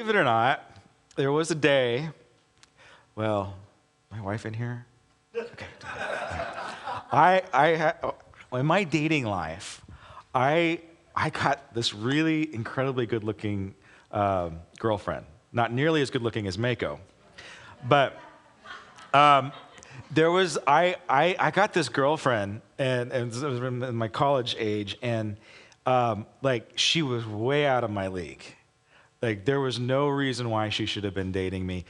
Believe it or not, there was a day, well, my wife in here? Okay. In my dating life, I got this really incredibly good-looking girlfriend. Not nearly as good-looking as Mako, but I got this girlfriend, and it was in my college age, and like she was way out of my league. Like there was no reason why she should have been dating me.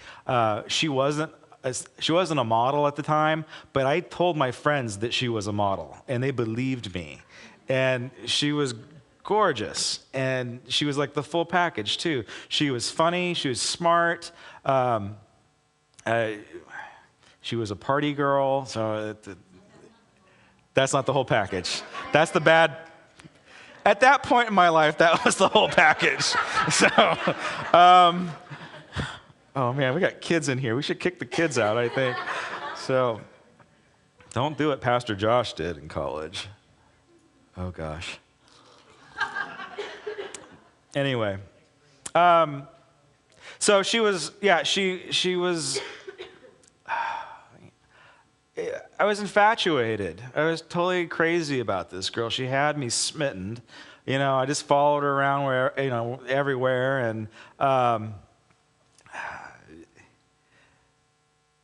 She wasn't a model at the time, but I told my friends that she was a model, and they believed me. And she was gorgeous, and she was like the full package too. She was funny, she was smart. She was a party girl, so that's not the whole package. That's the bad. At that point in my life, that was the whole package. So, oh man, we got kids in here. We should kick the kids out, I think. So, don't do what Pastor Josh did in college. Oh gosh. Anyway, so she was. I was infatuated. I was totally crazy about this girl. She had me smitten. You know, I just followed her around everywhere, and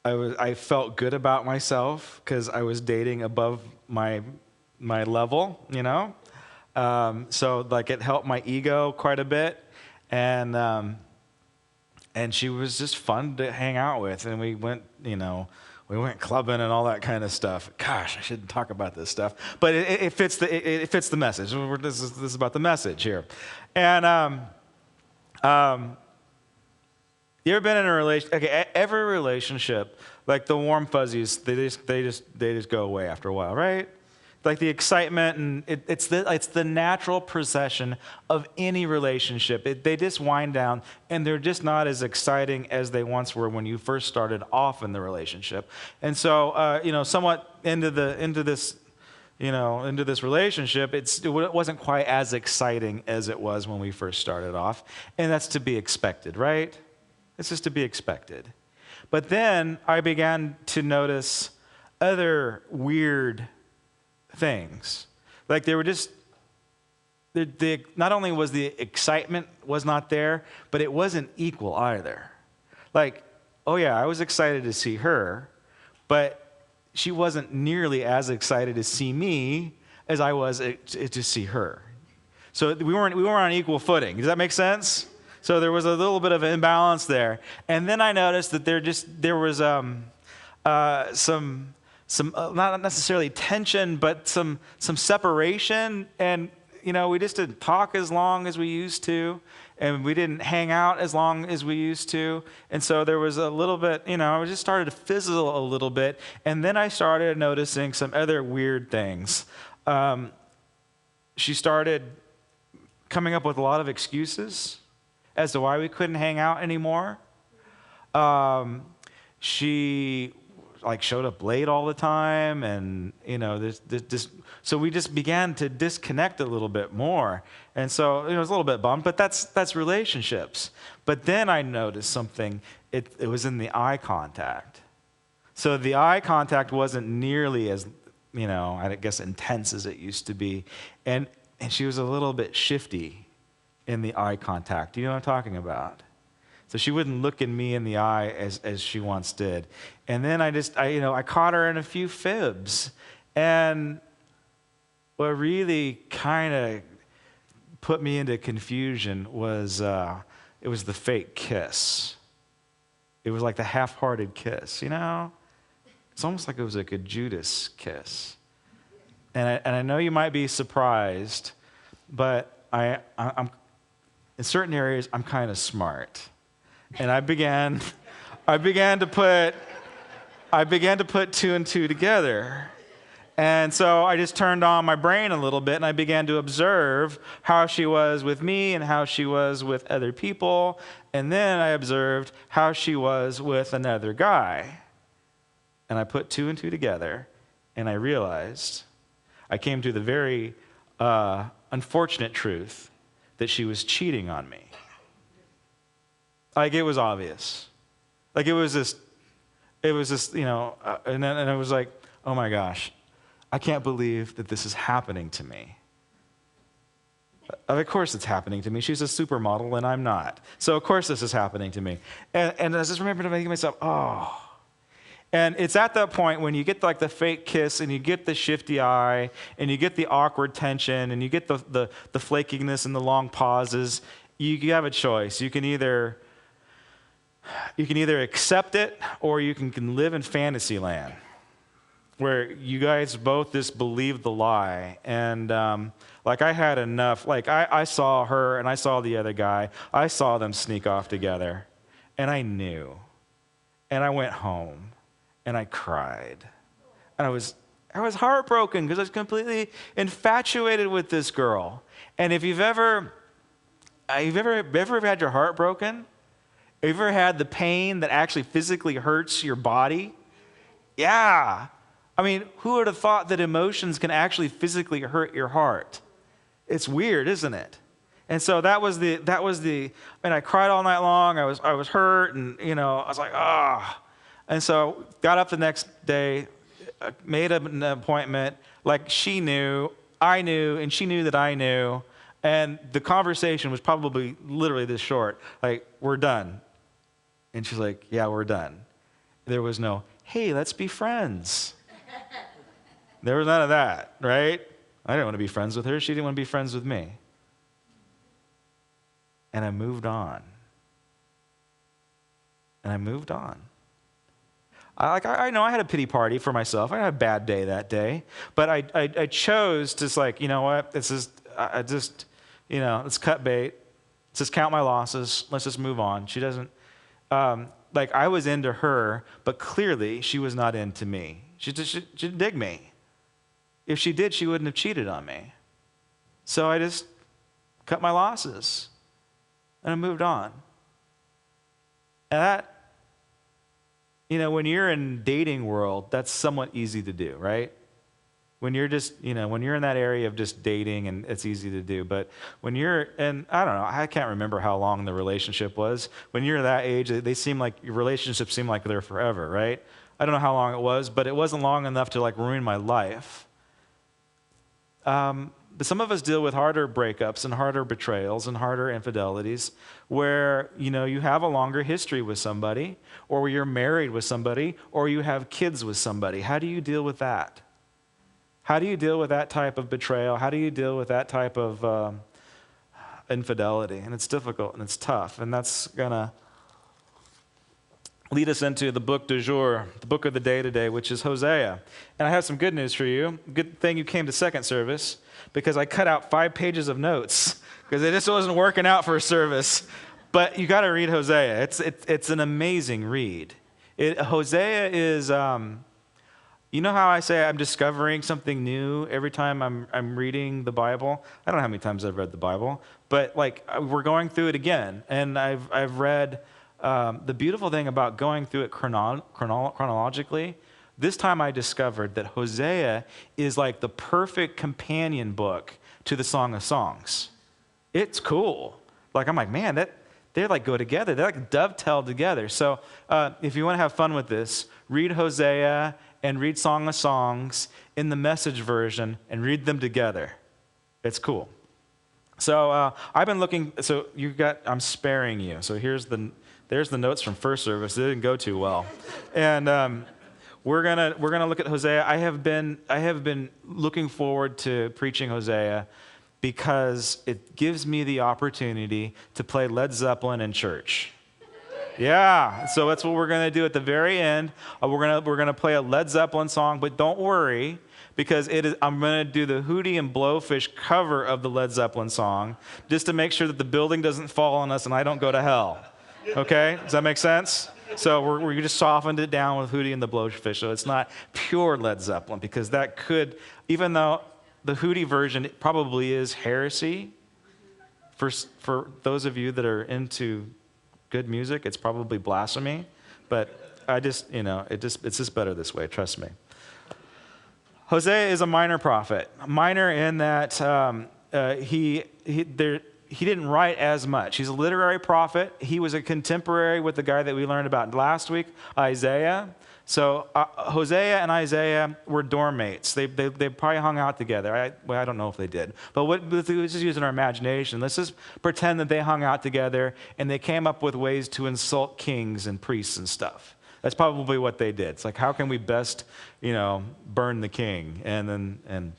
I felt good about myself because I was dating above my level. You know, so like it helped my ego quite a bit, and she was just fun to hang out with, and we went clubbing and all that kind of stuff. Gosh, I shouldn't talk about this stuff, but it fits the message. This is about the message here. And you ever been in a relationship? Okay, every relationship, like the warm fuzzies, they just go away after a while, right? Like the excitement, and it's the natural procession of any relationship. They just wind down, and they're just not as exciting as they once were when you first started off in the relationship. And so, somewhat into this relationship, it wasn't quite as exciting as it was when we first started off, and that's to be expected, right? It's just to be expected. But then I began to notice other weird things. Like they were just, not only was the excitement was not there, but it wasn't equal either. Like, oh yeah, I was excited to see her, but she wasn't nearly as excited to see me as I was to see her. So we weren't on equal footing. Does that make sense? So there was a little bit of an imbalance there. And then I noticed that there was some not necessarily tension, but some separation, and we just didn't talk as long as we used to, and we didn't hang out as long as we used to, and so there was a little bit, I just started to fizzle a little bit, and then I started noticing some other weird things. She started coming up with a lot of excuses as to why we couldn't hang out anymore. She showed up late all the time, and so we just began to disconnect a little bit more, and so it was a little bit bummed, but that's relationships. But then I noticed something. It was in the eye contact. So the eye contact wasn't nearly as I guess intense as it used to be, and she was a little bit shifty in the eye contact. Do you know what I'm talking about? So she wouldn't look in me in the eye as she once did. And then I caught her in a few fibs. And what really kind of put me into confusion was it was the fake kiss. It was like the half-hearted kiss, It's almost like it was like a Judas kiss. And I know you might be surprised, but I'm in certain areas I'm kind of smart. And I began to put two and two together. And so I just turned on my brain a little bit, and I began to observe how she was with me and how she was with other people. And then I observed how she was with another guy. And I put two and two together, and I realized, I came to the very unfortunate truth that she was cheating on me. Like it was obvious. Like it was this, and then I was like, oh my gosh, I can't believe that this is happening to me. Of course it's happening to me. She's a supermodel and I'm not. So of course this is happening to me. And I just remember thinking to myself, oh. And it's at that point when you get like the fake kiss and you get the shifty eye and you get the awkward tension and you get the flakiness and the long pauses, you have a choice. You can either accept it or you can live in fantasy land where you guys both just believe the lie. And like I had enough. Like I saw her and I saw the other guy. I saw them sneak off together. And I knew. And I went home and I cried. And I was heartbroken because I was completely infatuated with this girl. And if you've ever had your heart broken, have you ever had the pain that actually physically hurts your body? Yeah. I mean, who would have thought that emotions can actually physically hurt your heart? It's weird, isn't it? And so that was the, and I cried all night long. I was hurt, and I was like, ah. And so got up the next day, made an appointment. Like she knew, I knew, and she knew that I knew. And the conversation was probably literally this short. Like, we're done. And she's like, yeah, we're done. There was no, hey, let's be friends. There was none of that, right? I didn't want to be friends with her. She didn't want to be friends with me. And I moved on. I know I had a pity party for myself. I had a bad day that day. But I chose to, like, you know what? This is, let's cut bait. Let's just count my losses. Let's just move on. She doesn't, I was into her, but clearly she was not into me. She didn't dig me. If she did, she wouldn't have cheated on me. So I just cut my losses, and I moved on. And that, when you're in dating world, that's somewhat easy to do, right? When you're just, when you're in that area of just dating, and it's easy to do. But when you're, and I don't know, I can't remember how long the relationship was. When you're that age, they seem like, your relationships seem like they're forever, right? I don't know how long it was, but it wasn't long enough to ruin my life. But some of us deal with harder breakups and harder betrayals and harder infidelities where, you have a longer history with somebody, or you're married with somebody, or you have kids with somebody. How do you deal with that? How do you deal with that type of betrayal? How do you deal with that type of infidelity? And it's difficult and it's tough. And that's going to lead us into the book du jour, the book of the day today, which is Hosea. And I have some good news for you. Good thing you came to second service, because I cut out 5 pages of notes because it just wasn't working out for a service. But you got to read Hosea. It's an amazing read. Hosea is, you know how I say I'm discovering something new every time I'm reading the Bible? I don't know how many times I've read the Bible, but we're going through it again, and I've read. The beautiful thing about going through it chronologically, this time I discovered that Hosea is like the perfect companion book to the Song of Songs. It's cool. I'm like, man, they go together. They dovetail together. So if you want to have fun with this, read Hosea and read Song of Songs in the Message version and read them together. It's cool. So I've been looking. So I'm sparing you. So there's the notes from first service. It didn't go too well, and we're gonna look at Hosea. I have been looking forward to preaching Hosea because it gives me the opportunity to play Led Zeppelin in church. Yeah, so that's what we're gonna do at the very end. We're gonna play a Led Zeppelin song, but don't worry, because I'm gonna do the Hootie and Blowfish cover of the Led Zeppelin song, just to make sure that the building doesn't fall on us and I don't go to hell. Okay, does that make sense? So we just softened it down with Hootie and the Blowfish, so it's not pure Led Zeppelin, because that could, even though the Hootie version probably is heresy, for those of you that are into good music, it's probably blasphemy, but it's just better this way, trust me. Hosea is a minor prophet. Minor in that he didn't write as much. He's a literary prophet. He was a contemporary with the guy that we learned about last week, Isaiah. So Hosea and Isaiah were dorm mates. They probably hung out together. I don't know if they did. But let's just use our imagination. Let's just pretend that they hung out together and they came up with ways to insult kings and priests and stuff. That's probably what they did. It's like, how can we best, burn the king? And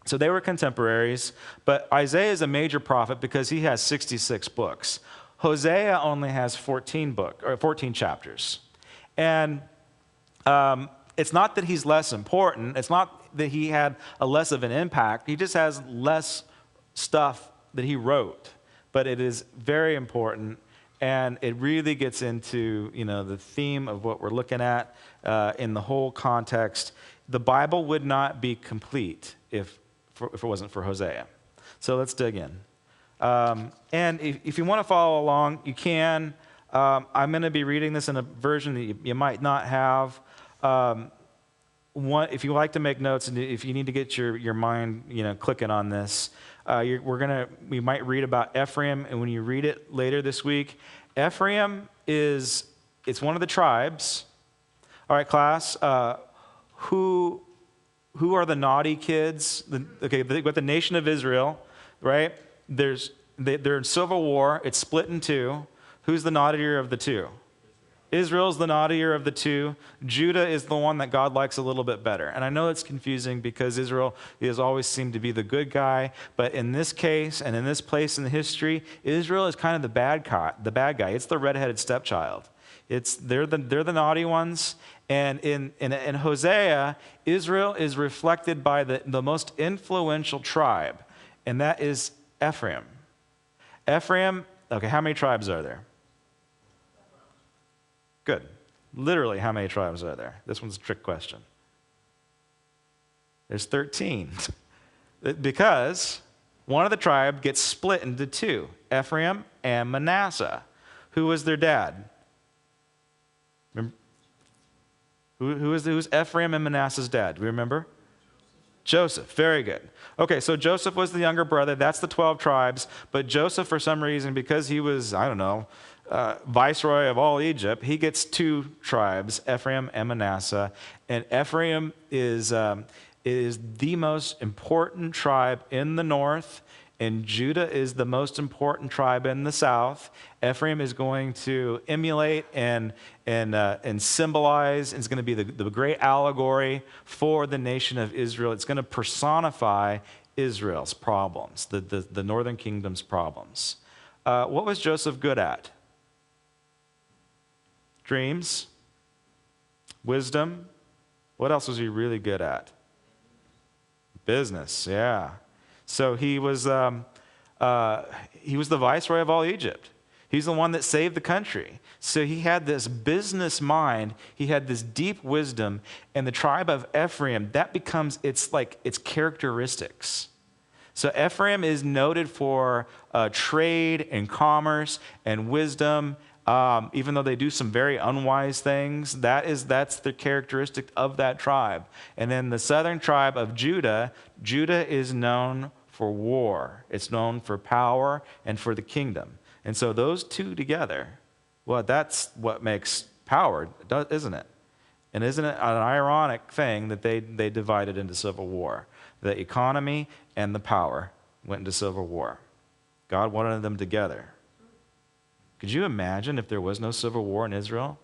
so they were contemporaries. But Isaiah is a major prophet because he has 66 books. Hosea only has 14 chapters. And it's not that he's less important. It's not that he had a less of an impact. He just has less stuff that he wrote. But it is very important, and it really gets into the theme of what we're looking at in the whole context. The Bible would not be complete if it wasn't for Hosea. So let's dig in. And if you want to follow along, you can. I'm going to be reading this in a version that you might not have. If you like to make notes, and if you need to get your mind, clicking on this, we might read about Ephraim, and when you read it later this week, Ephraim it's one of the tribes. All right, class, who are the naughty kids? With the nation of Israel, right? They're in civil war. It's split in two. Who's the naughtier of the two? Israel's the naughtier of the two. Judah is the one that God likes a little bit better. And I know it's confusing because Israel has always seemed to be the good guy. But in this case and in this place in history, Israel is kind of the bad guy. It's the redheaded stepchild. They're the naughty ones. And in Hosea, Israel is reflected by the most influential tribe, and that is Ephraim. Ephraim, okay, how many tribes are there? Good. Literally, how many tribes are there? This one's a trick question. There's 13. Because one of the tribe gets split into two, Ephraim and Manasseh. Who was their dad? Remember? Who's Ephraim and Manasseh's dad? Do we remember? Joseph. Very good. Okay, so Joseph was the younger brother. That's the 12 tribes. But Joseph, for some reason, because he was, viceroy of all Egypt, he gets two tribes, Ephraim and Manasseh. And Ephraim is the most important tribe in the north, and Judah is the most important tribe in the south. Ephraim is going to emulate and symbolize, and it's going to be the great allegory for the nation of Israel. It's going to personify Israel's problems, the northern kingdom's problems. What was Joseph good at? Dreams, wisdom. What else was he really good at? Business, yeah. So he was the viceroy of all Egypt. He's the one that saved the country. So he had this business mind. He had this deep wisdom. And the tribe of Ephraim, that becomes its characteristics. So Ephraim is noted for trade and commerce and wisdom. Even though they do some very unwise things, that's the characteristic of that tribe. And then the southern tribe of Judah is known for war. It's known for power and for the kingdom. And so those two together, well, that's what makes power, isn't it? And isn't it an ironic thing that they divided into civil war? The economy and the power went into civil war. God wanted them together. Could you imagine if there was no civil war in Israel?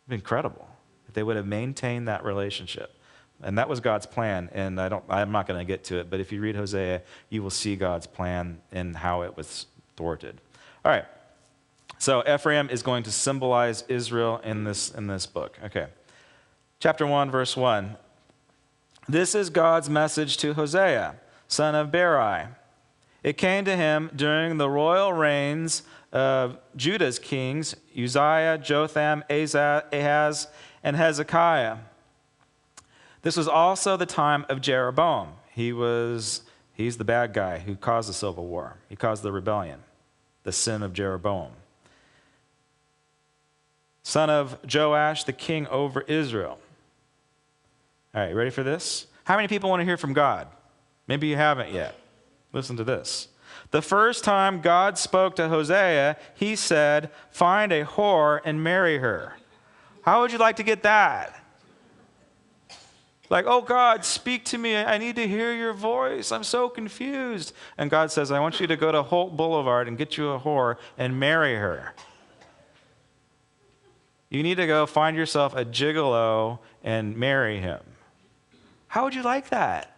It'd be incredible if they would have maintained that relationship. And that was God's plan, and I'm not going to get to it, but if you read Hosea, you will see God's plan and how it was thwarted. All right, so Ephraim is going to symbolize Israel in this book. Okay, chapter 1, verse 1. This is God's message to Hosea, son of Beeri. It came to him during the royal reigns of Judah's kings, Uzziah, Jotham, Ahaz, and Hezekiah. This was also the time of Jeroboam. He's the bad guy who caused the civil war. He caused the rebellion, the sin of Jeroboam. Son of Joash, the king over Israel. All right, ready for this? How many people want to hear from God? Maybe you haven't yet. Listen to this. The first time God spoke to Hosea, he said, find a whore and marry her. How would you like to get that? Like, oh God, speak to me. I need to hear your voice. I'm so confused. And God says, I want you to go to Holt Boulevard and get you a whore and marry her. You need to go find yourself a gigolo and marry him. How would you like that?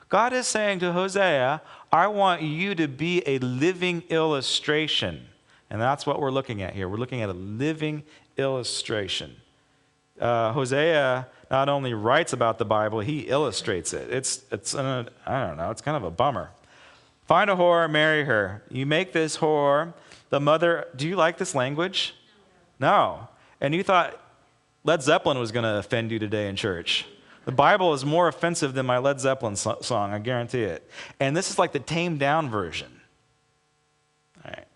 God is saying to Hosea, I want you to be a living illustration. And that's what we're looking at here. We're looking at a living illustration. Hosea not only writes about the Bible, he illustrates it. It's I don't know, it's kind of a bummer. Find a whore, marry her. You make this whore the mother. Do you like this language? No. And you thought Led Zeppelin was going to offend you today in church. The Bible is more offensive than my Led Zeppelin song, I guarantee it. And this is like the tamed down version. All right.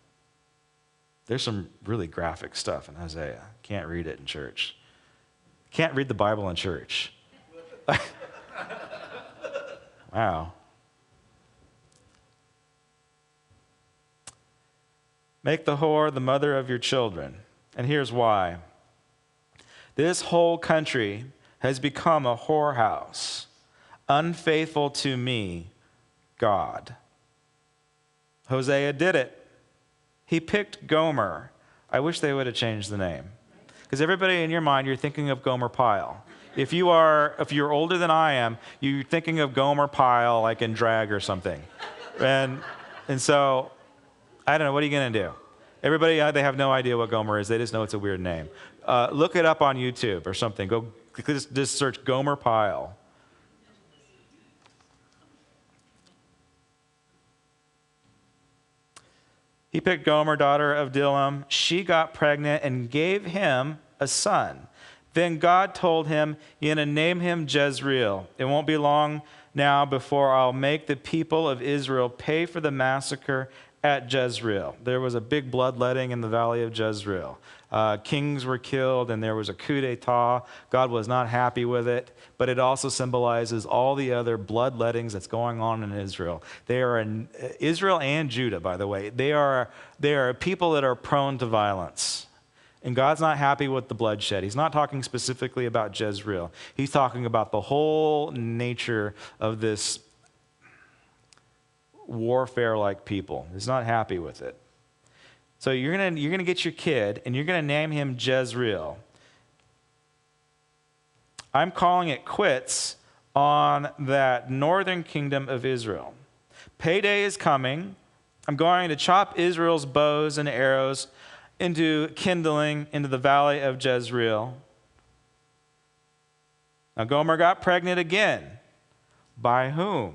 There's some really graphic stuff in Hosea. Can't read it in church. Can't read the Bible in church. Wow. Make the whore the mother of your children. And here's why. This whole country has become a whorehouse, unfaithful to me, God. Hosea did it. He picked Gomer. I wish they would have changed the name. Because everybody in your mind, you're thinking of Gomer Pyle. If you're older than I am, you're thinking of Gomer Pyle like in Drag or something. And so, I don't know, what are you going to do? Everybody, they have no idea what Gomer is. They just know it's a weird name. Look it up on YouTube or something. Go just search Gomer Pyle. He picked Gomer, daughter of Dillam. She got pregnant and gave him a son. Then God told him, you're going to name him Jezreel. It won't be long now before I'll make the people of Israel pay for the massacre at Jezreel. There was a big bloodletting in the valley of Jezreel. Kings were killed and there was a coup d'etat. God was not happy with it, but it also symbolizes all the other bloodlettings that's going on in Israel. They are in Israel and Judah, by the way. They are people that are prone to violence. And God's not happy with the bloodshed. He's not talking specifically about Jezreel. He's talking about the whole nature of this warfare-like people. He's not happy with it. So you're gonna get your kid, and you're gonna name him Jezreel. I'm calling it quits on that northern kingdom of Israel. Payday is coming. I'm going to chop Israel's bows and arrows into kindling into the valley of Jezreel. Now Gomer got pregnant again. By whom?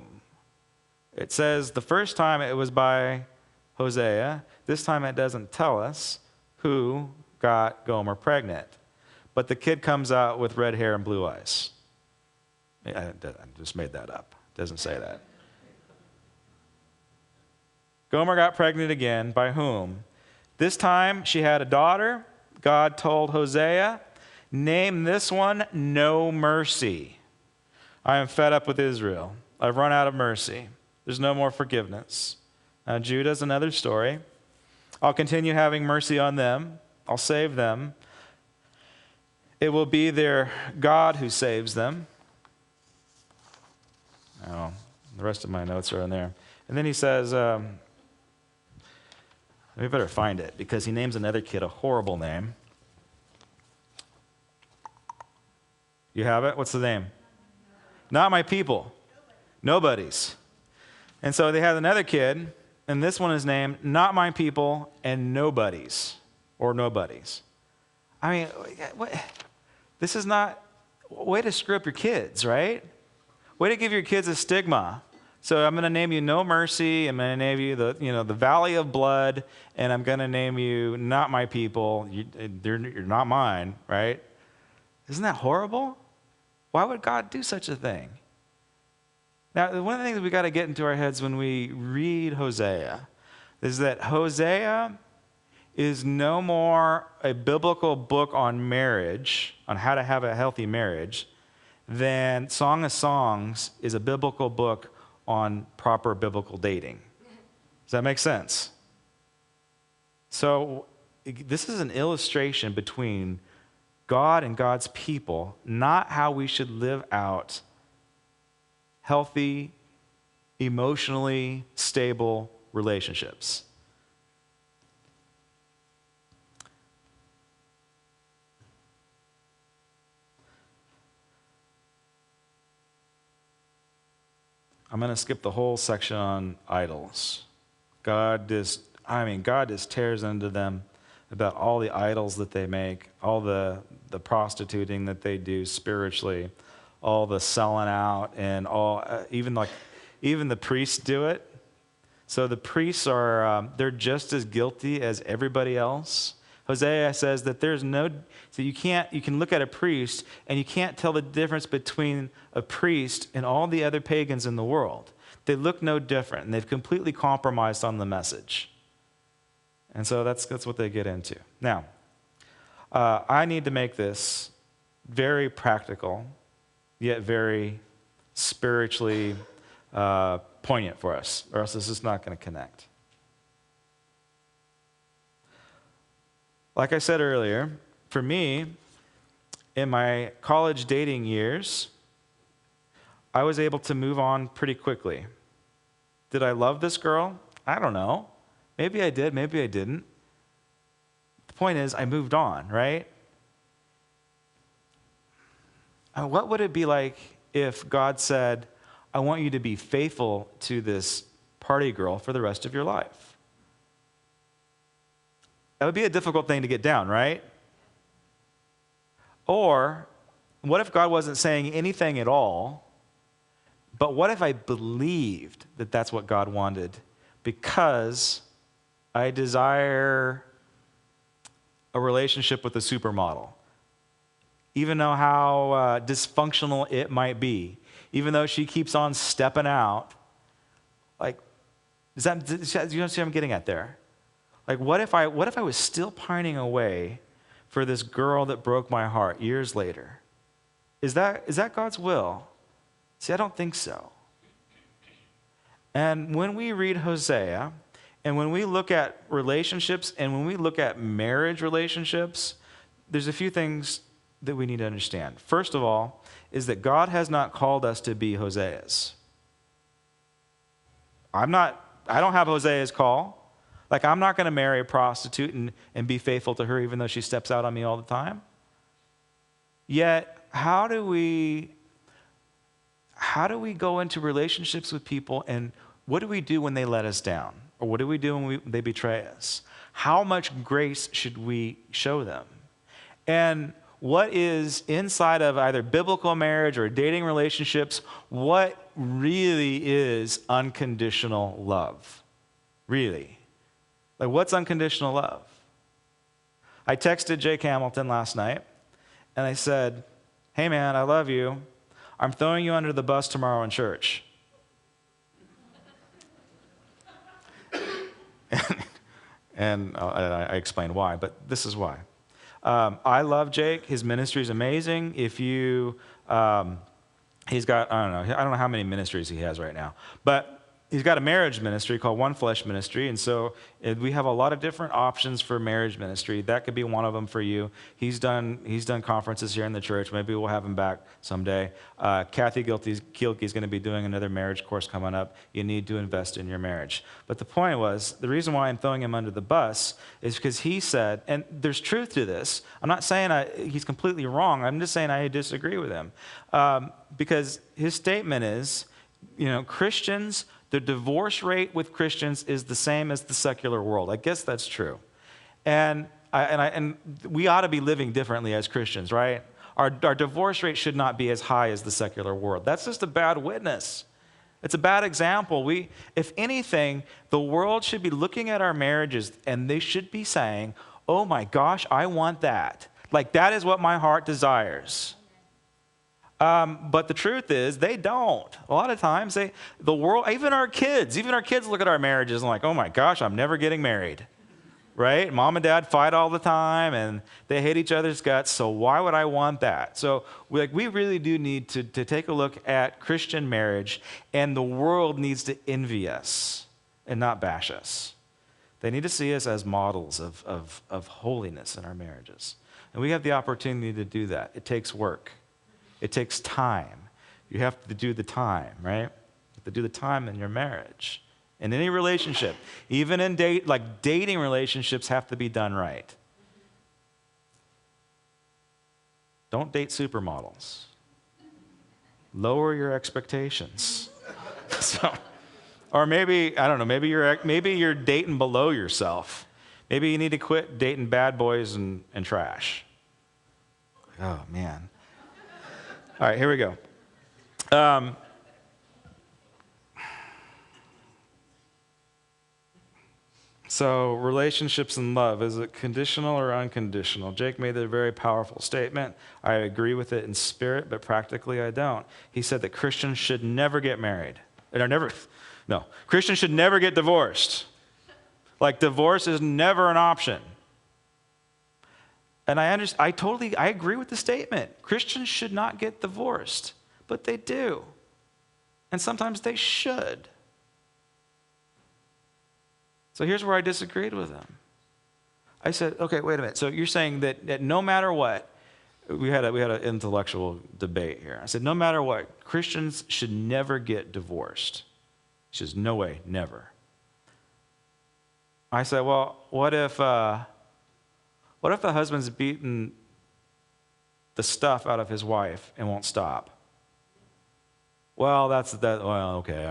It says the first time it was by Hosea. This time it doesn't tell us who got Gomer pregnant. But the kid comes out with red hair and blue eyes. I just made that up. It doesn't say that. Gomer got pregnant again. By whom? This time she had a daughter. God told Hosea, name this one No Mercy. I am fed up with Israel. I've run out of mercy. There's no more forgiveness. Now, Judah's another story. I'll continue having mercy on them. I'll save them. It will be their God who saves them. Oh, the rest of my notes are in there. And then he says, we better find it, because he names another kid a horrible name. You have it? What's the name? Not my people. Nobody's. And so they had another kid, and this one is named Not My People and Nobody's, or Nobody's. I mean, what? This is not, way to screw up your kids, right? Way to give your kids a stigma. So I'm going to name you No Mercy. I'm going to name you the Valley of Blood, and I'm going to name you Not My People. You're not mine, right? Isn't that horrible? Why would God do such a thing? Now, one of the things we got to get into our heads when we read Hosea is that Hosea is no more a biblical book on marriage, on how to have a healthy marriage, than Song of Songs is a biblical book on proper biblical dating. Does that make sense? So this is an illustration between God and God's people, not how we should live out healthy, emotionally stable relationships. I'm going to skip the whole section on idols. God just tears into them about all the idols that they make, all the prostituting that they do spiritually, all the selling out, and all even the priests do it. So the priests they're just as guilty as everybody else. Hosea says that you can look at a priest and you can't tell the difference between a priest and all the other pagans in the world. They look no different, and they've completely compromised on the message. And so that's what they get into. Now, I need to make this very practical, yet very spiritually poignant for us, or else this is not going to connect. Like I said earlier, for me, in my college dating years, I was able to move on pretty quickly. Did I love this girl? I don't know. Maybe I did, maybe I didn't. The point is, I moved on, right? And what would it be like if God said, I want you to be faithful to this party girl for the rest of your life? That would be a difficult thing to get down, right? Or what if God wasn't saying anything at all, but what if I believed that that's what God wanted because I desire a relationship with a supermodel, even though how dysfunctional it might be, even though she keeps on stepping out? Like, do you see what I'm getting at there? Like, what if I was still pining away for this girl that broke my heart years later? Is that God's will? See, I don't think so. And when we read Hosea, and when we look at relationships, and when we look at marriage relationships, there's a few things that we need to understand. First of all, is that God has not called us to be Hoseas. I don't have Hosea's call. Like, I'm not going to marry a prostitute and be faithful to her even though she steps out on me all the time. Yet, how do we go into relationships with people, and what do we do when they let us down? Or what do we do when they betray us? How much grace should we show them? And what is inside of either biblical marriage or dating relationships, what really is unconditional love? Really? Like, what's unconditional love? I texted Jake Hamilton last night, and I said, hey man, I love you. I'm throwing you under the bus tomorrow in church. And I explained why, but this is why. I love Jake. His ministry is amazing. If you, he's got, I don't know how many ministries he has right now, but he's got a marriage ministry called One Flesh Ministry, and so we have a lot of different options for marriage ministry. That could be one of them for you. He's done conferences here in the church. Maybe we'll have him back someday. Kathy Gilkey's going to be doing another marriage course coming up. You need to invest in your marriage. But the point was, the reason why I'm throwing him under the bus is because he said, and there's truth to this. I'm not saying he's completely wrong. I'm just saying I disagree with him. Because his statement is, Christians, the divorce rate with Christians is the same as the secular world. I guess that's true. And we ought to be living differently as Christians, right? Our divorce rate should not be as high as the secular world. That's just a bad witness. It's a bad example. If anything, the world should be looking at our marriages and they should be saying, oh my gosh, I want that. Like, that is what my heart desires. But the truth is, they don't. A lot of times, the world, even our kids look at our marriages and like, oh my gosh, I'm never getting married, right? Mom and dad fight all the time, and they hate each other's guts, so why would I want that? So we really do need to take a look at Christian marriage, and the world needs to envy us. and not bash us. They need to see us as models of holiness in our marriages. And we have the opportunity to do that. It takes work. It takes time. You have to do the time, right? You have to do the time in your marriage. In any relationship, even in dating relationships have to be done right. Don't date supermodels. Lower your expectations. Or maybe, I don't know, maybe you're dating below yourself. Maybe you need to quit dating bad boys and trash. Oh, man. All right, here we go. So relationships and love, is it conditional or unconditional? Jake made a very powerful statement. I agree with it in spirit, but practically I don't. He said that Christians should never get married. Christians should never get divorced. Like, divorce is never an option. And I agree with the statement. Christians should not get divorced, but they do. And sometimes they should. So here's where I disagreed with him. I said, okay, wait a minute. So you're saying that no matter what, we had an intellectual debate here. I said, no matter what, Christians should never get divorced. He says, no way, never. I said, well, what if the husband's beating the stuff out of his wife and won't stop? Well, okay,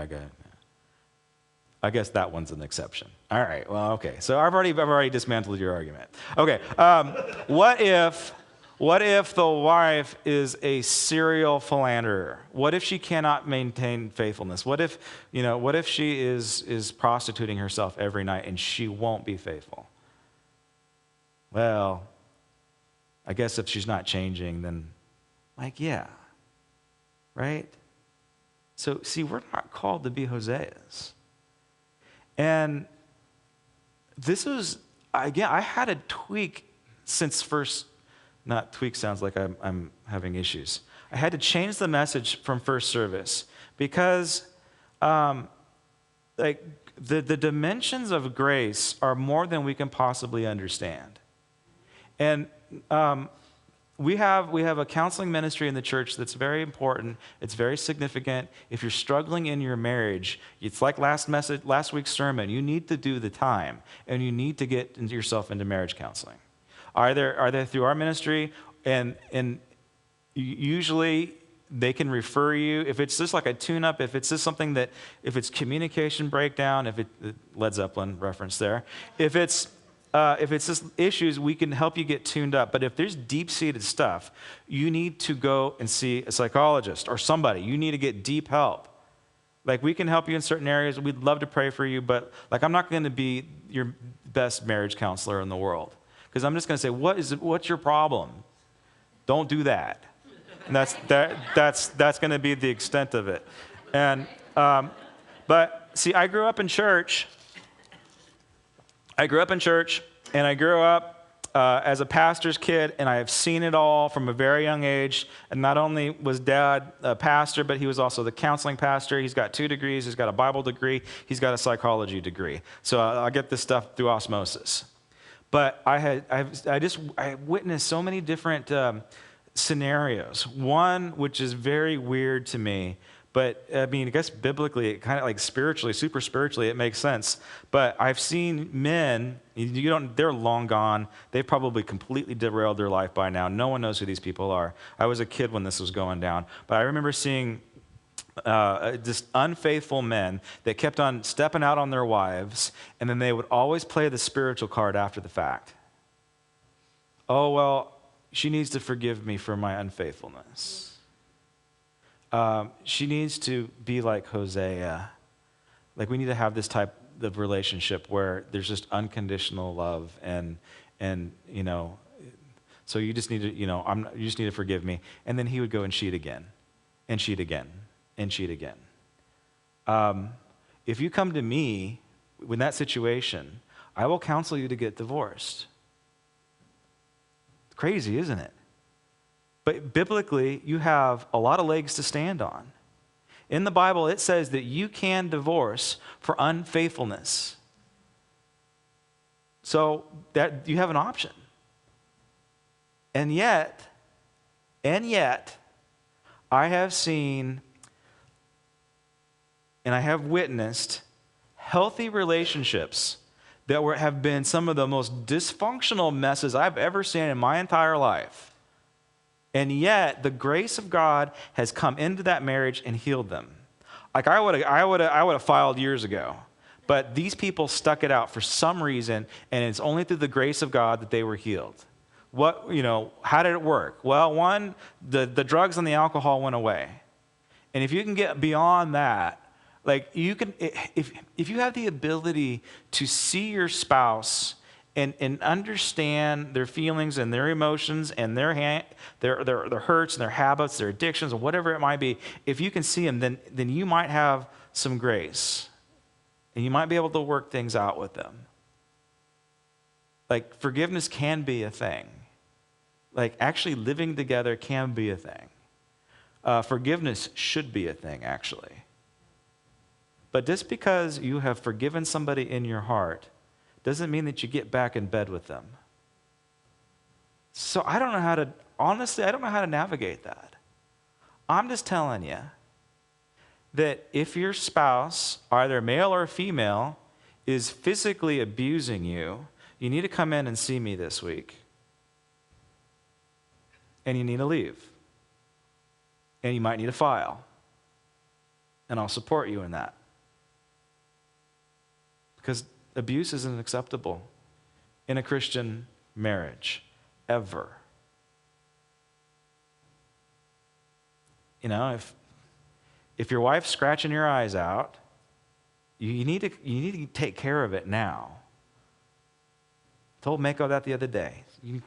I guess that one's an exception. All right, well, okay. So I've already dismantled your argument. Okay, what if the wife is a serial philanderer? What if she cannot maintain faithfulness? What if she is prostituting herself every night and she won't be faithful? Well, I guess if she's not changing, then yeah, right? So see, we're not called to be Hoseas. And this was, again, I had a tweak since first, not tweak sounds like I'm having issues. I had to change the message from first service because the dimensions of grace are more than we can possibly understand. And we have a counseling ministry in the church that's very important. It's very significant. If you're struggling in your marriage, it's like last week's sermon. You need to do the time, and you need to get yourself into marriage counseling. Either through our ministry, and usually they can refer you. If it's just like a tune-up, if it's just something that, if it's communication breakdown, Led Zeppelin reference there, if it's just issues, we can help you get tuned up. But if there's deep-seated stuff, you need to go and see a psychologist or somebody. You need to get deep help. Like, we can help you in certain areas. We'd love to pray for you, but I'm not going to be your best marriage counselor in the world, because I'm just going to say, what's your problem? Don't do that. And that's going to be the extent of it. And but see, I grew up in church, and I grew up as a pastor's kid, and I have seen it all from a very young age. And not only was Dad a pastor, but he was also the counseling pastor. He's got 2 degrees. He's got a Bible degree. He's got a psychology degree. So I get this stuff through osmosis. But I witnessed so many different scenarios. One, which is very weird to me, but I mean, I guess biblically, it kind of like spiritually, super spiritually, it makes sense. But I've seen men, they're long gone. They've probably completely derailed their life by now. No one knows who these people are. I was a kid when this was going down. But I remember seeing just unfaithful men that kept on stepping out on their wives, and then they would always play the spiritual card after the fact. Oh, well, she needs to forgive me for my unfaithfulness. She needs to be like Hosea. Like, we need to have this type of relationship where there's just unconditional love, and so you just need to, you just need to forgive me. And then he would go and cheat again, and cheat again, and cheat again. If you come to me in that situation, I will counsel you to get divorced. Crazy, isn't it? But biblically, you have a lot of legs to stand on. In the Bible, it says that you can divorce for unfaithfulness. So that you have an option. And yet, I have seen and I have witnessed healthy relationships that have been some of the most dysfunctional messes I've ever seen in my entire life. And yet, the grace of God has come into that marriage and healed them. Like I would have filed years ago, but these people stuck it out for some reason, and it's only through the grace of God that they were healed. How did it work? Well, one, the drugs and the alcohol went away. And if you can get beyond that, like you can, if you have the ability to see your spouse and understand their feelings and their emotions and their hurts and their habits, their addictions, or whatever it might be, if you can see them, then you might have some grace. And you might be able to work things out with them. Like forgiveness can be a thing. Like actually living together can be a thing. Forgiveness should be a thing, actually. But just because you have forgiven somebody in your heart doesn't mean that you get back in bed with them. So I don't know how to navigate that. I'm just telling you that if your spouse, either male or female, is physically abusing you, you need to come in and see me this week. And you need to leave. And you might need to file. And I'll support you in that. Because abuse isn't acceptable in a Christian marriage, ever. If your wife's scratching your eyes out, you need to take care of it now. I told Mako that the other day. You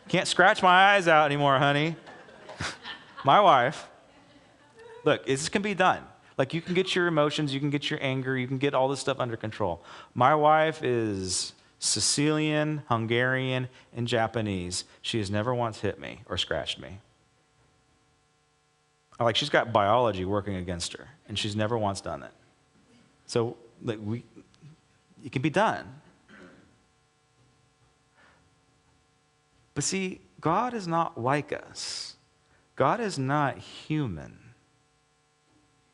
can't scratch my eyes out anymore, honey. My wife. Look, this can be done. Like you can get your emotions, you can get your anger, you can get all this stuff under control. My wife is Sicilian, Hungarian, and Japanese. She has never once hit me or scratched me. Like she's got biology working against her, and she's never once done it. So it can be done. But see, God is not like us. God is not human.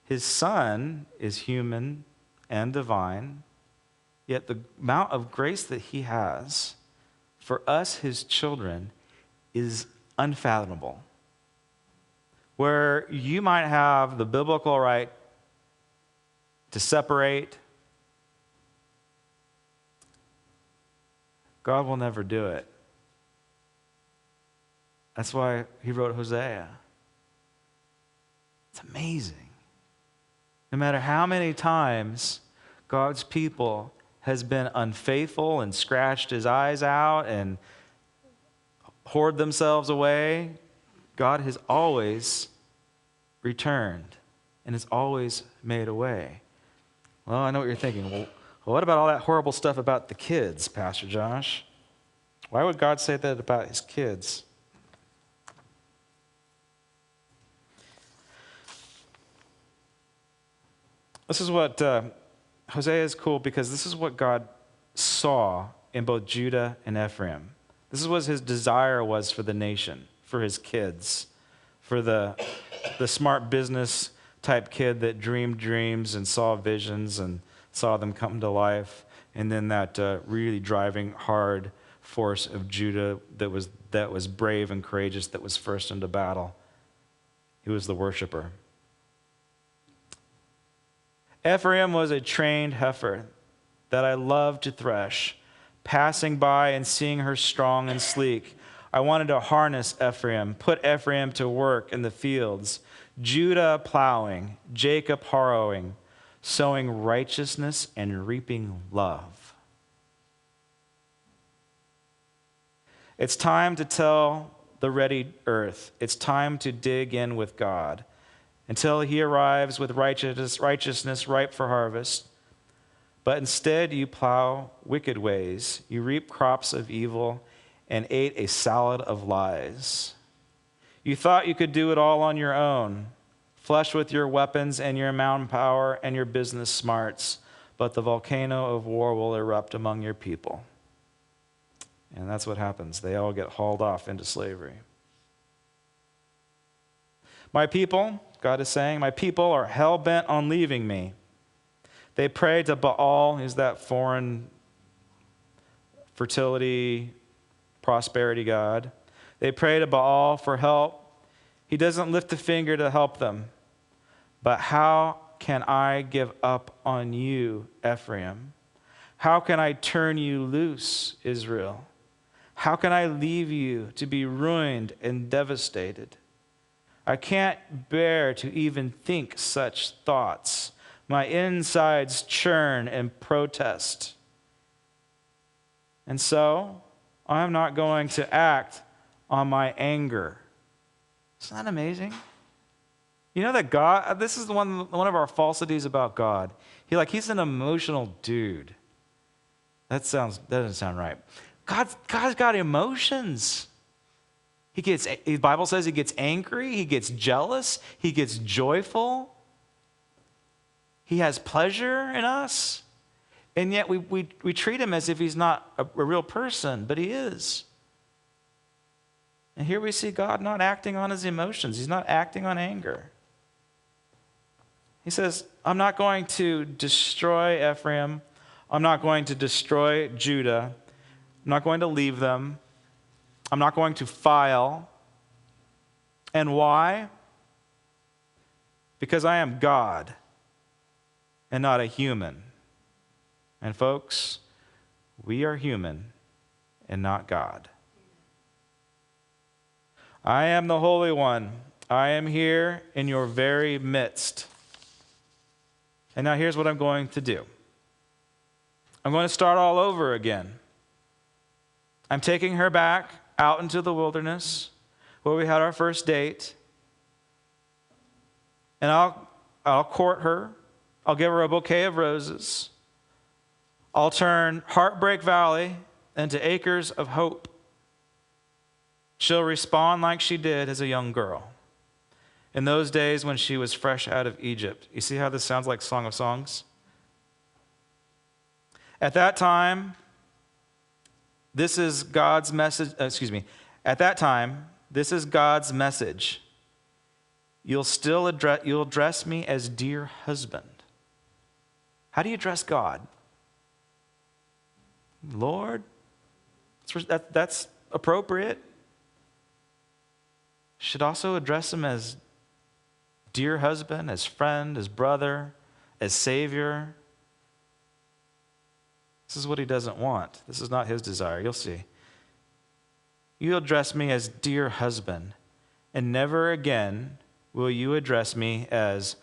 His Son is human and divine, yet the amount of grace that he has for us, his children, is unfathomable. Where you might have the biblical right to separate, God will never do it. That's why he wrote Hosea. It's amazing. No matter how many times God's people has been unfaithful and scratched his eyes out and hoard themselves away, God has always returned and has always made a way. Well, I know what you're thinking. Well, what about all that horrible stuff about the kids, Pastor Josh? Why would God say that about his kids? This is what Hosea is cool because this is what God saw in both Judah and Ephraim. This is what his desire was for the nation, for his kids, for the smart business type kid that dreamed dreams and saw visions and saw them come to life, and then that really driving hard force of Judah that was brave and courageous, that was first into battle. He was the worshiper. Ephraim was a trained heifer that I loved to thresh, passing by and seeing her strong and sleek. I wanted to harness Ephraim, put Ephraim to work in the fields, Judah plowing, Jacob harrowing, sowing righteousness and reaping love. It's time to tell the ready earth. It's time to dig in with God until he arrives with righteousness ripe for harvest. But instead you plow wicked ways. You reap crops of evil and ate a salad of lies. You thought you could do it all on your own, flush with your weapons and your manpower and your business smarts, but the volcano of war will erupt among your people. And that's what happens. They all get hauled off into slavery. My people, God is saying, my people are hell-bent on leaving me. They pray to Baal, who's that foreign fertility, prosperity god. They pray to Baal for help. He doesn't lift a finger to help them. But how can I give up on you, Ephraim? How can I turn you loose, Israel? How can I leave you to be ruined and devastated? I can't bear to even think such thoughts. My insides churn and protest. And so, I'm not going to act on my anger. Isn't that amazing? You know that God, this is one of our falsities about God. He's an emotional dude. That doesn't sound right. God's got emotions. The Bible says he gets angry, he gets jealous, he gets joyful. He has pleasure in us. And yet we treat him as if he's not a real person, but he is. And here we see God not acting on his emotions. He's not acting on anger. He says, I'm not going to destroy Ephraim. I'm not going to destroy Judah. I'm not going to leave them. I'm not going to file. And why? Because I am God and not a human. And folks, we are human and not God. I am the Holy One. I am here in your very midst. And now here's what I'm going to do. I'm going to start all over again. I'm taking her back out into the wilderness where we had our first date. And I'll court her. I'll give her a bouquet of roses. I'll turn Heartbreak Valley into acres of hope. She'll respond like she did as a young girl in those days when she was fresh out of Egypt. You see how this sounds like Song of Songs? At that time, this is God's message. At that time, this is God's message. You'll address me as dear husband. How do you address God? Lord, that's appropriate. Should also address him as dear husband, as friend, as brother, as savior. This is what he doesn't want. This is not his desire. You'll see. You address me as dear husband, and never again will you address me as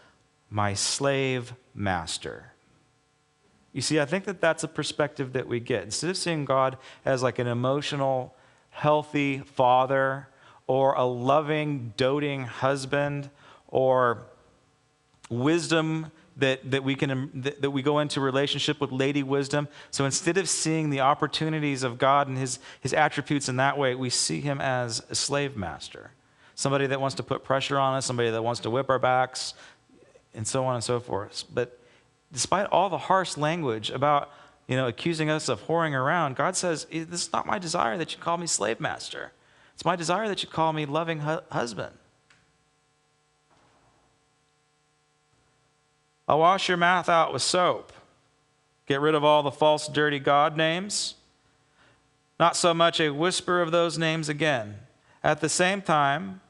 my slave master. You see, I think that's a perspective that we get. Instead of seeing God as like an emotional, healthy father, or a loving, doting husband, or wisdom that we go into relationship with Lady Wisdom. So instead of seeing the opportunities of God and his attributes in that way, we see him as a slave master, somebody that wants to put pressure on us, somebody that wants to whip our backs, and so on and so forth. But despite all the harsh language about accusing us of whoring around, God says, this is not my desire that you call me slave master. It's my desire that you call me loving husband. I'll wash your mouth out with soap. Get rid of all the false, dirty God names. Not so much a whisper of those names again. At the same time,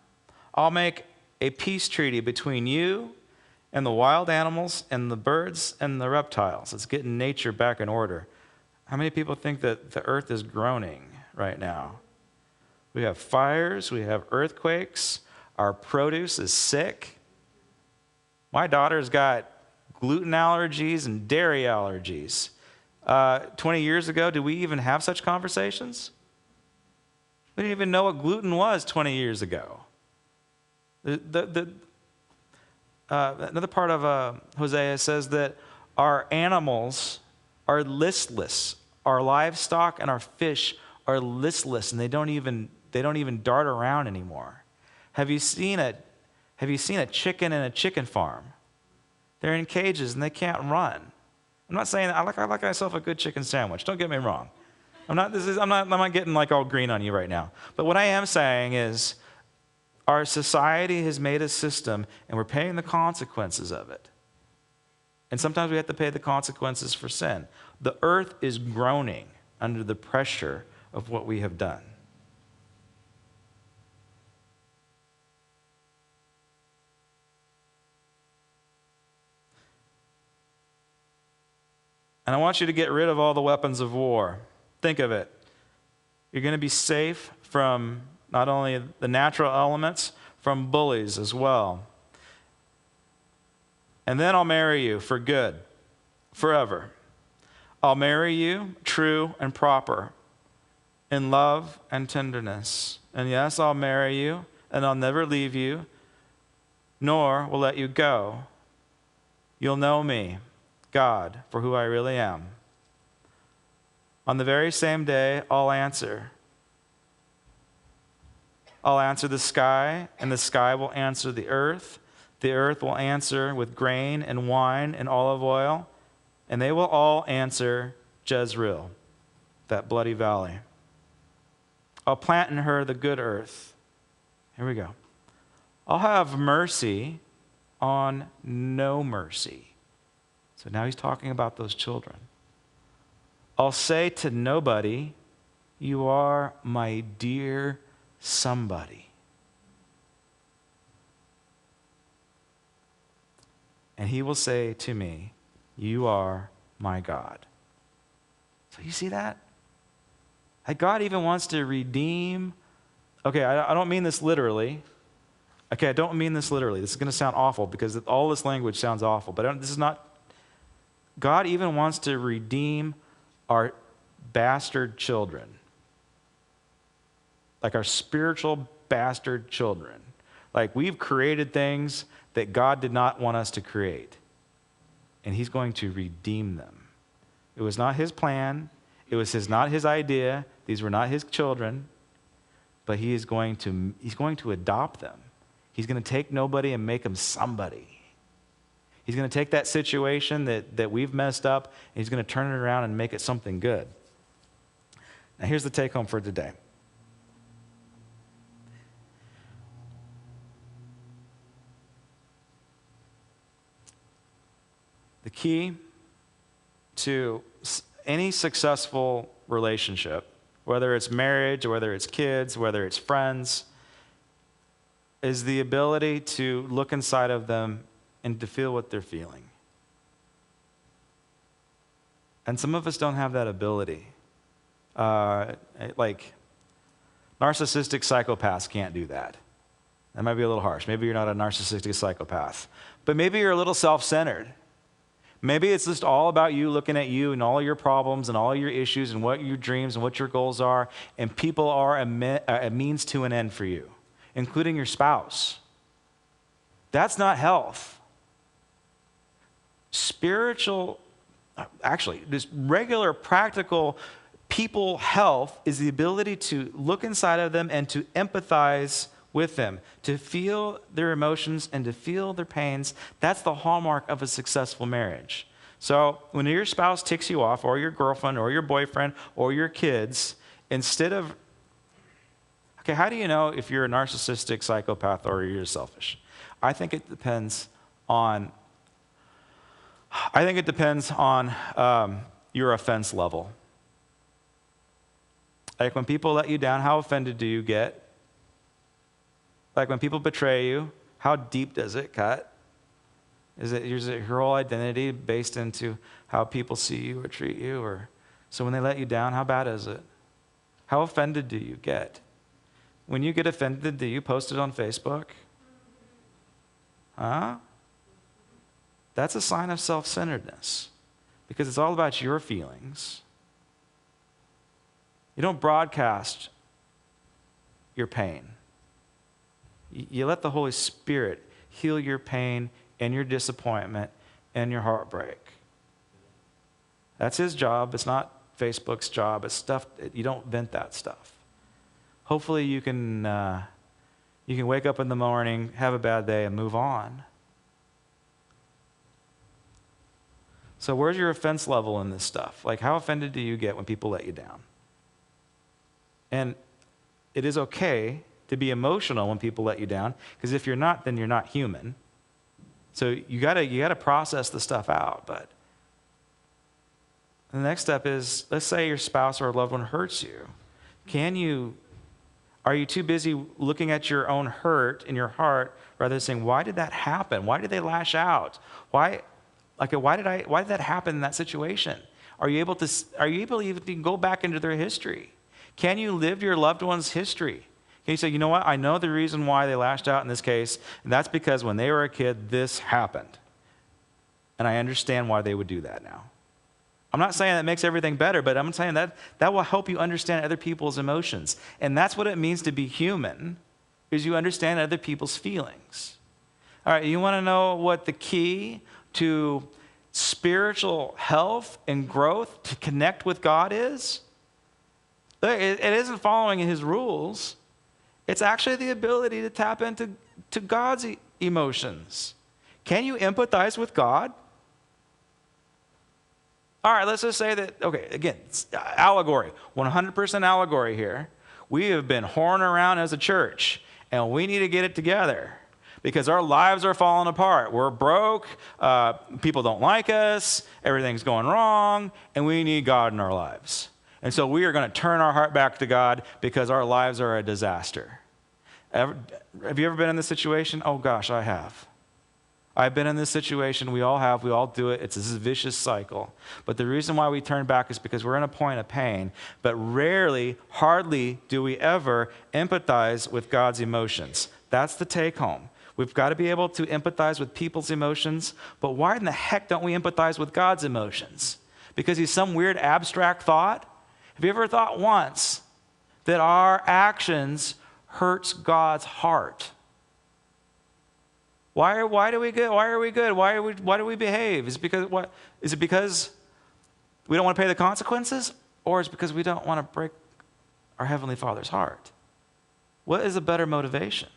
I'll make a peace treaty between you and the wild animals and the birds and the reptiles. It's getting nature back in order. How many people think that the earth is groaning right now? We have fires, we have earthquakes, our produce is sick. My daughter's got gluten allergies and dairy allergies. 20 years ago, did we even have such conversations? We didn't even know what gluten was 20 years ago. Another part of Hosea says that our animals are listless. Our livestock and our fish are listless, and they don't even dart around anymore. Have you seen Have you seen a chicken in a chicken farm? They're in cages and they can't run. I'm not saying I like myself a good chicken sandwich. Don't get me wrong. I'm not getting like all green on you right now. But what I am saying is our society has made a system and we're paying the consequences of it. And sometimes we have to pay the consequences for sin. The earth is groaning under the pressure of what we have done. And I want you to get rid of all the weapons of war. Think of it. You're going to be safe from not only the natural elements, from bullies as well. And then I'll marry you for good, forever. I'll marry you true and proper, in love and tenderness. And yes, I'll marry you, and I'll never leave you, nor will let you go. You'll know me, God, for who I really am. On the very same day, I'll answer. I'll answer the sky, and the sky will answer the earth. The earth will answer with grain and wine and olive oil, and they will all answer Jezreel, that bloody valley. I'll plant in her the good earth. Here we go. I'll have mercy on no mercy. So now he's talking about those children. I'll say to nobody, you are my dear somebody. And he will say to me, you are my God. So you see that? Like God even wants to redeem. Okay, I don't mean this literally. Okay, I don't mean this literally. This is going to sound awful because all this language sounds awful. But this is not. God even wants to redeem our bastard children. Like our spiritual bastard children. Like we've created things that God did not want us to create. And he's going to redeem them. It was not his plan. It was not his idea. These were not his children. But he's going to adopt them. He's going to take nobody and make them somebody. He's going to take that situation that we've messed up, and he's going to turn it around and make it something good. Now here's the take home for today. The key to any successful relationship, whether it's marriage, or whether it's kids, whether it's friends, is the ability to look inside of them and to feel what they're feeling. And some of us don't have that ability. Like narcissistic psychopaths can't do that. That might be a little harsh. Maybe you're not a narcissistic psychopath. But maybe you're a little self-centered. Maybe it's just all about you looking at you and all your problems and all your issues and what your dreams and what your goals are, and people are a means to an end for you, including your spouse. That's not health. This regular, practical people health is the ability to look inside of them and to empathize with them, to feel their emotions and to feel their pains. That's the hallmark of a successful marriage. So when your spouse ticks you off, or your girlfriend, or your boyfriend, or your kids, instead of, okay, how do you know if you're a narcissistic psychopath or you're selfish? I think it depends on your offense level. Like when people let you down, how offended do you get? Like when people betray you, how deep does it cut? Is it your whole identity based into how people see you or treat you? Or so when they let you down, how bad is it? How offended do you get? When you get offended, do you post it on Facebook? Huh? That's a sign of self-centeredness, because it's all about your feelings. You don't broadcast your pain. You let the Holy Spirit heal your pain and your disappointment and your heartbreak. That's his job. It's not Facebook's job. It's stuff, you don't vent that stuff. Hopefully you can You can wake up in the morning, have a bad day, and move on. So where's your offense level in this stuff? Like, how offended do you get when people let you down? And it is okay to be emotional when people let you down, because if you're not, then you're not human. So you gotta process the stuff out. But the next step is, let's say your spouse or a loved one hurts you. Are you too busy looking at your own hurt in your heart rather than saying, why did that happen? Why did they lash out? Why did that happen in that situation? Are you able to even go back into their history? Can you live your loved one's history? Can you say, you know what? I know the reason why they lashed out in this case, and that's because when they were a kid, this happened. And I understand why they would do that now. I'm not saying that makes everything better, but I'm saying that will help you understand other people's emotions. And that's what it means to be human, is you understand other people's feelings. All right, you want to know what the key to spiritual health and growth to connect with God is? It isn't following his rules. It's actually the ability to tap into God's emotions. Can you empathize with God? All right, let's just say that, okay, again, it's allegory, 100% allegory here. We have been whoring around as a church, and we need to get it together because our lives are falling apart. We're broke, people don't like us, everything's going wrong, and we need God in our lives. And so we are going to turn our heart back to God because our lives are a disaster. Have you ever been in this situation? Oh gosh, I have. I've been in this situation. We all have. We all do it. It's this vicious cycle. But the reason why we turn back is because we're in a point of pain. But rarely, hardly do we ever empathize with God's emotions. That's the take home. We've got to be able to empathize with people's emotions. But why in the heck don't we empathize with God's emotions? Because he's some weird abstract thought? Have you ever thought once that our actions hurts God's heart? Why are we good? Why do we behave? Is it because we don't want to pay the consequences? Or is it because we don't want to break our Heavenly Father's heart? What is a better motivation?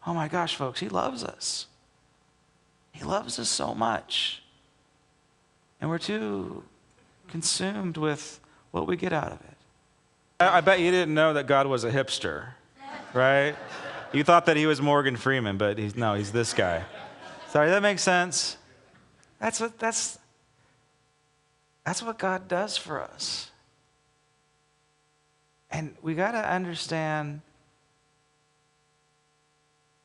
Oh my gosh, folks, he loves us. He loves us so much. And we're too consumed with what we get out of it. I bet you didn't know that God was a hipster, right? You thought that he was Morgan Freeman, but he's this guy. Sorry, that makes sense. That's what God does for us. And we got to understand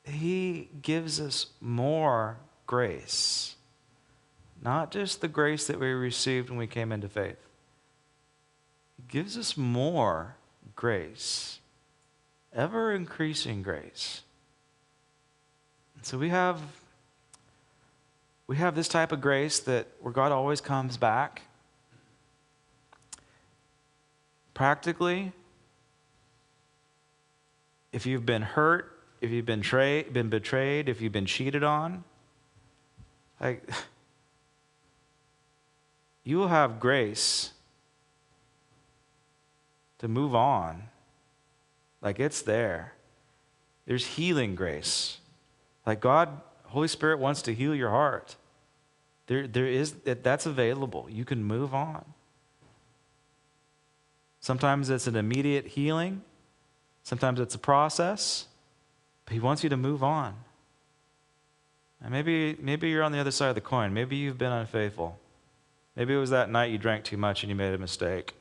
he gives us more grace. Not just the grace that we received when we came into faith. He gives us more grace. Ever increasing grace. So we have this type of grace where God always comes back. Practically, if you've been hurt, if you've been betrayed, if you've been cheated on, you will have grace to move on. It's there. There's healing grace. God, Holy Spirit wants to heal your heart. That's available. You can move on. Sometimes it's an immediate healing. Sometimes it's a process. But he wants you to move on. And maybe you're on the other side of the coin. Maybe you've been unfaithful. Maybe it was that night you drank too much and you made a mistake.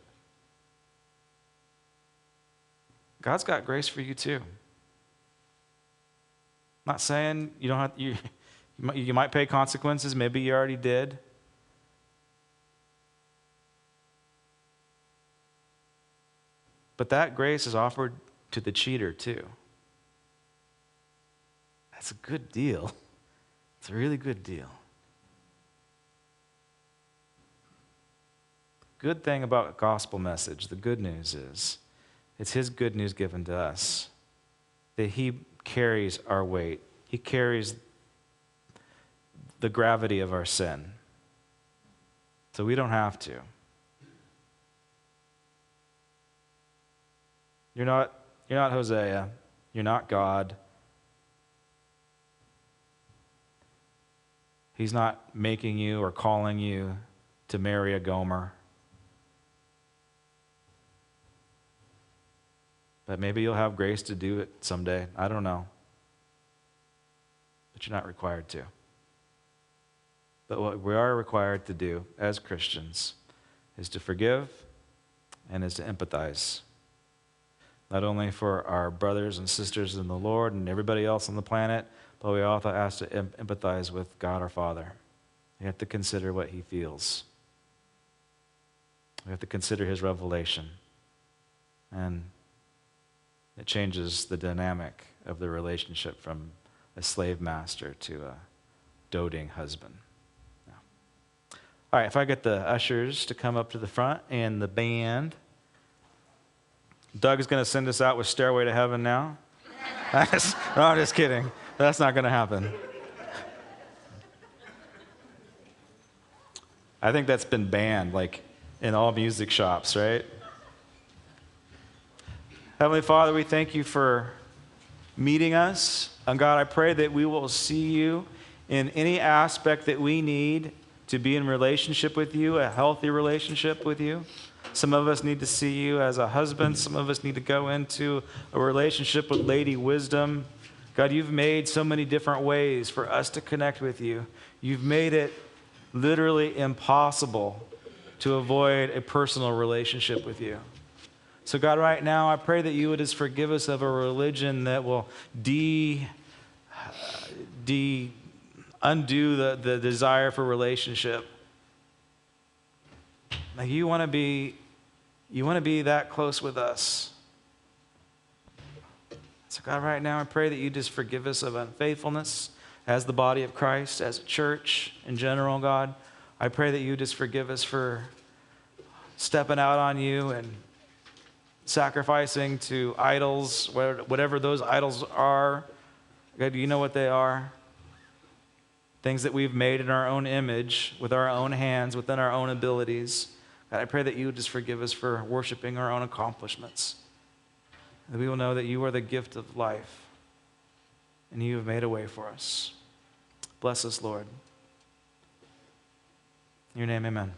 God's got grace for you too. I'm not saying you don't have you might pay consequences, maybe you already did. But that grace is offered to the cheater too. That's a good deal. It's a really good deal. The good thing about a gospel message, the good news is, it's his good news given to us, that he carries our weight. He carries the gravity of our sin. So we don't have to. You're not Hosea. You're not God. He's not making you or calling you to marry a Gomer. But maybe you'll have grace to do it someday. I don't know. But you're not required to. But what we are required to do as Christians is to forgive and is to empathize. Not only for our brothers and sisters in the Lord and everybody else on the planet, but we also have to empathize with God our Father. We have to consider what he feels. We have to consider his revelation. And it changes the dynamic of the relationship from a slave master to a doting husband. Yeah. All right, if I get the ushers to come up to the front and the band. Doug is going to send us out with Stairway to Heaven now. No, I'm just kidding. That's not going to happen. I think that's been banned, like in all music shops, right? Heavenly Father, we thank you for meeting us. And God, I pray that we will see you in any aspect that we need to be in relationship with you, a healthy relationship with you. Some of us need to see you as a husband. Some of us need to go into a relationship with Lady Wisdom. God, you've made so many different ways for us to connect with you. You've made it literally impossible to avoid a personal relationship with you. So God, right now, I pray that you would just forgive us of a religion that will undo the desire for relationship. Like you want to be that close with us. So God, right now I pray that you just forgive us of unfaithfulness as the body of Christ, as a church in general, God. I pray that you just forgive us for stepping out on you and sacrificing to idols, whatever those idols are. God, you know what they are. Things that we've made in our own image, with our own hands, within our own abilities. God, I pray that you would just forgive us for worshiping our own accomplishments. That we will know that you are the gift of life, and you have made a way for us. Bless us, Lord. In your name, amen.